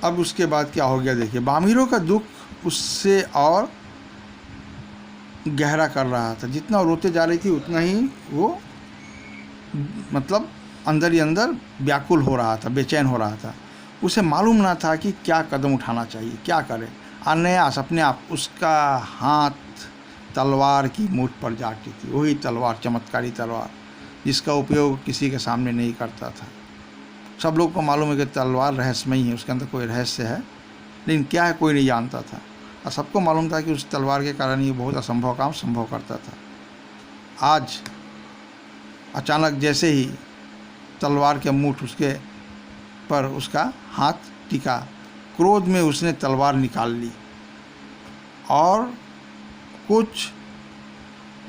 अब उसके बाद क्या हो गया देखिए, बामिरों का दुख उससे और गहरा कर रहा था। जितना रोते जा रही थी उतना ही वो मतलब अंदर ही अंदर व्याकुल हो रहा था, बेचैन हो रहा था। उसे मालूम ना था कि क्या कदम उठाना चाहिए, क्या करे। अनायास अपने आप उसका हाथ तलवार की मूठ पर जा टिकी। वही तलवार, चमत्कारी तलवार जिसका उपयोग किसी के सामने नहीं करता था। सब लोग को मालूम है कि तलवार रहस्यमयी है, उसके अंदर कोई रहस्य है, लेकिन क्या है कोई नहीं जानता था। और सबको मालूम था कि उस तलवार के कारण ये बहुत असंभव काम संभव करता था। आज अचानक जैसे ही तलवार के मुठ उसके पर उसका हाथ टिका, क्रोध में उसने तलवार निकाल ली और कुछ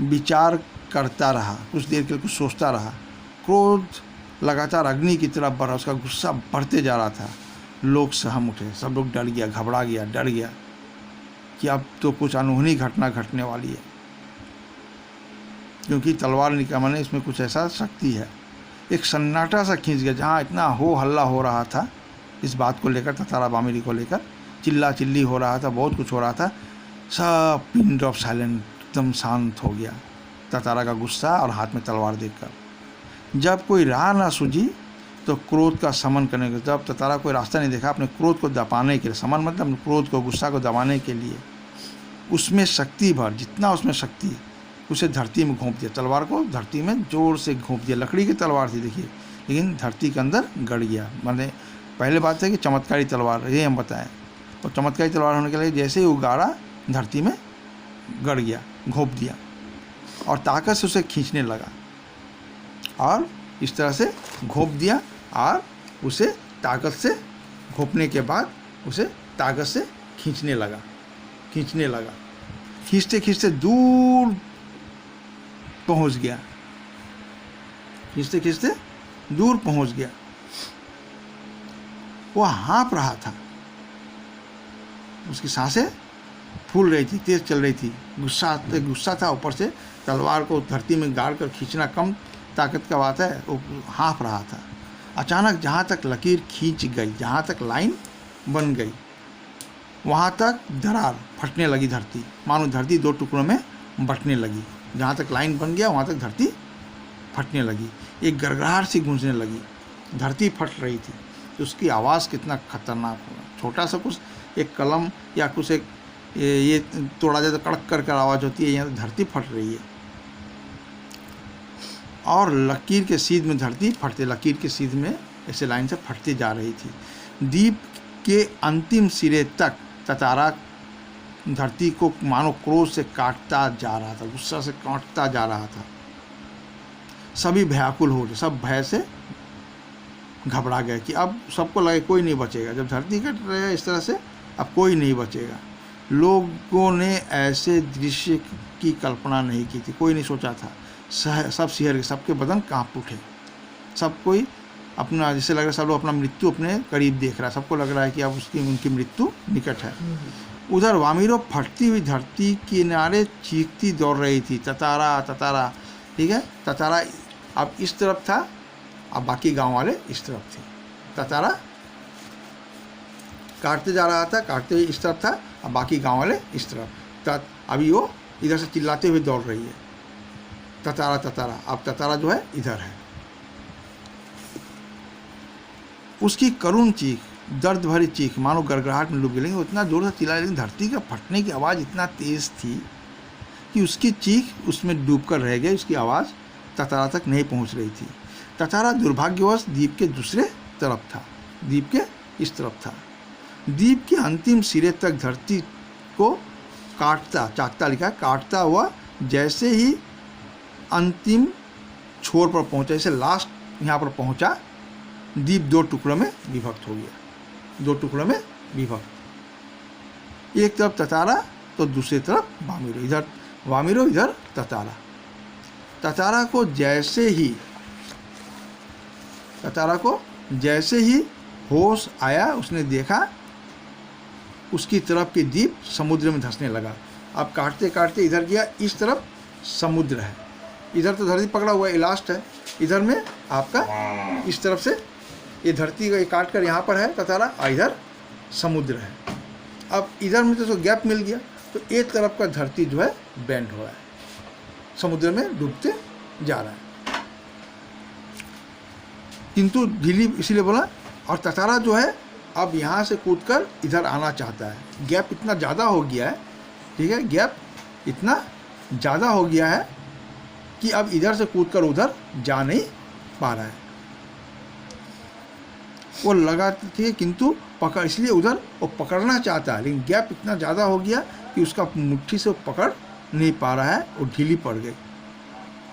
विचार करता रहा। कुछ देर के लिए कुछ सोचता रहा। क्रोध लगातार अग्नि की तरफ बढ़ा, उसका गुस्सा बढ़ते जा रहा था। लोग सहम उठे, सब लोग डर गया, घबरा गया, डर गया कि अब तो कुछ अनहोनी घटना घटने वाली है, क्योंकि तलवार निकालने इसमें कुछ ऐसा शक्ति है। एक सन्नाटा सा खींच गया। जहाँ इतना हो हल्ला हो रहा था इस बात को लेकर, ततारा बामिरी को लेकर चिल्ला चिल्ली हो रहा था, बहुत कुछ हो रहा था, सब पिन ड्रॉप साइलेंट, एकदम शांत हो गया ततारा का गुस्सा और हाथ में तलवार देखकर। जब कोई राह ना सूझी तो क्रोध का समन करने के, जब ततारा कोई रास्ता नहीं देखा अपने क्रोध को दबाने के लिए, समन मतलब क्रोध को, गुस्सा को दबाने के लिए, उसमें शक्ति भर, जितना उसमें शक्ति, उसे धरती में घोंप दिया। तलवार को धरती में जोर से घोंप दिया। लकड़ी की तलवार थी देखिए, लेकिन धरती के अंदर गड़ गया। मैंने पहले बात है कि चमत्कारी तलवार, ये हम बताएं, और चमत्कारी तलवार होने के लिए जैसे ही उगाड़ा धरती में गड़ गया, घोंप दिया और ताकत से उसे खींचने लगा। और इस तरह से घोंप दिया और उसे ताकत से घोंपने के बाद उसे ताकत से खींचने लगा। खींचते खींचते दूर पहुंच गया। खींचते दूर पहुंच गया। वो हाँफ रहा था, उसकी सांसें फूल रही थी, तेज चल रही थी। गुस्सा था, ऊपर से तलवार को धरती में गाड़ कर खींचना कम ताकत का बात है। वो हाँफ रहा था। अचानक जहाँ तक लकीर खींच गई, जहाँ तक लाइन बन गई, वहाँ तक दरार फटने लगी धरती, मानो धरती दो टुकड़ों में बंटने लगी। जहाँ तक लाइन बन गया वहाँ तक धरती फटने लगी। एक गड़गड़ाहट सी गूंजने लगी, धरती फट रही थी। तो उसकी आवाज़ कितना खतरनाक होगा। छोटा सा कुछ एक कलम या कुछ एक ये तोड़ा जाए तो कड़क कर आवाज़ होती है, यहाँ धरती फट रही है। और लकीर के सीध में धरती फटते, लकीर के सीध में ऐसे लाइन से फटती जा रही थी। दीप के अंतिम सिरे तक ततारा धरती को मानो क्रोध से काटता जा रहा था, गुस्सा से काटता जा रहा था। सभी भयाकुल हो गए, सब भय से घबरा गए कि अब सबको लगे कोई नहीं बचेगा। जब धरती कट रही है इस तरह से, अब कोई नहीं बचेगा। लोगों ने ऐसे दृश्य की कल्पना नहीं की थी, कोई नहीं सोचा था। सब सिहर के, सबके बदन कांप उठे। सब कोई अपना, जैसे लग रहा है सब लोग अपना मृत्यु अपने करीब देख रहा है। सबको लग रहा है कि अब उनकी मृत्यु निकट है। उधर वामिरो फटती हुई धरती किनारे चीखती दौड़ रही थी, ततारा ततारा। ठीक है, ततारा अब इस तरफ था, अब बाकी गांव वाले इस तरफ थे। ततारा काटते जा रहा था, काटते हुए इस तरफ था, अब बाकी गांव वाले इस तरफ। अभी वो इधर से चिल्लाते हुए दौड़ रही है, ततारा ततारा। अब ततारा जो है इधर है। उसकी करुण चीख, दर्द भरी चीख मानो गड़गड़ाहट में डूब गई। लेकिन उतना जोर से चिल्लाया, लेकिन धरती का फटने की आवाज़ इतना तेज़ थी कि उसकी चीख उसमें डूबकर रह गई। उसकी आवाज़ ततारा तक नहीं पहुंच रही थी। ततारा दुर्भाग्यवश द्वीप के दूसरे तरफ था, द्वीप के इस तरफ था। द्वीप के अंतिम सिरे तक धरती को काटता, चाकता लिखा, काटता हुआ जैसे ही अंतिम छोर पर पहुंचा, जैसे लास्ट यहाँ पर पहुंचा, द्वीप दो टुकड़ों में विभक्त हो गया। दो टुकड़ों में विभक्त, एक तरफ ततारा तो दूसरी तरफ वामिरो। इधर वामिरो, इधर ततारा। ततारा को जैसे ही होश आया, उसने देखा उसकी तरफ के द्वीप समुद्र में धंसने लगा। अब काटते काटते इधर गया, इस तरफ समुद्र है, इधर तो धरती पकड़ा हुआ है, लास्ट है। इधर में आपका इस तरफ से ये धरती को काट कर यहाँ पर है ततारा, इधर समुद्र है। अब इधर में तो गैप मिल गया, तो एक तरफ का धरती जो है बेंड हो रहा है, समुद्र में डूबते जा रहा है। किंतु झिल्ली इसीलिए बोला, और ततारा जो है अब यहाँ से कूदकर इधर आना चाहता है। गैप इतना ज़्यादा हो गया है, ठीक है, गैप इतना ज़्यादा हो गया है कि अब इधर से कूदकर उधर जा नहीं पा रहा है। वो लगाती है किंतु पकड़, इसलिए उधर वो पकड़ना चाहता है, लेकिन गैप इतना ज़्यादा हो गया कि उसका मुट्ठी से वो पकड़ नहीं पा रहा है, वो ढीली पड़ गई।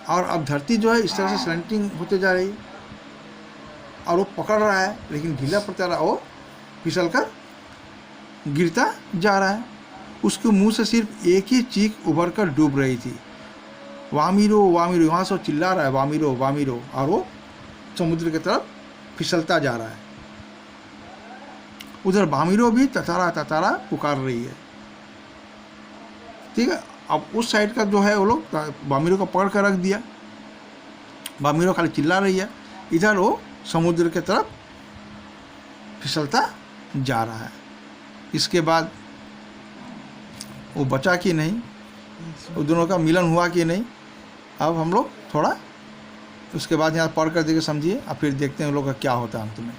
और अब धरती जो है इस तरह से स्लैंटिंग होते जा रही है, और वो पकड़ रहा है लेकिन ढीला पड़ता रहा, वो फिसल कर गिरता जा रहा है। उसके मुंह से सिर्फ एक ही चीख उभर कर डूब रही थी, वामिरो वामिरो, वहाँ से चिल्ला रहा है वामिरो वामिरो, और वो समुद्र की तरफ फिसलता जा रहा है। उधर वामिरो भी ततारा ततारा पुकार रही है, ठीक है। अब उस साइड का जो है वो लोग वामिरो को पकड़ कर रख दिया, वामिरो खाली चिल्ला रही है, इधर वो समुद्र के तरफ फिसलता जा रहा है। इसके बाद वो बचा कि नहीं, वो दोनों का मिलन हुआ कि नहीं, अब हम लोग थोड़ा उसके बाद यहाँ पढ़ कर देखे समझिए, और फिर देखते हैं उन लोग का क्या होता है अंत में।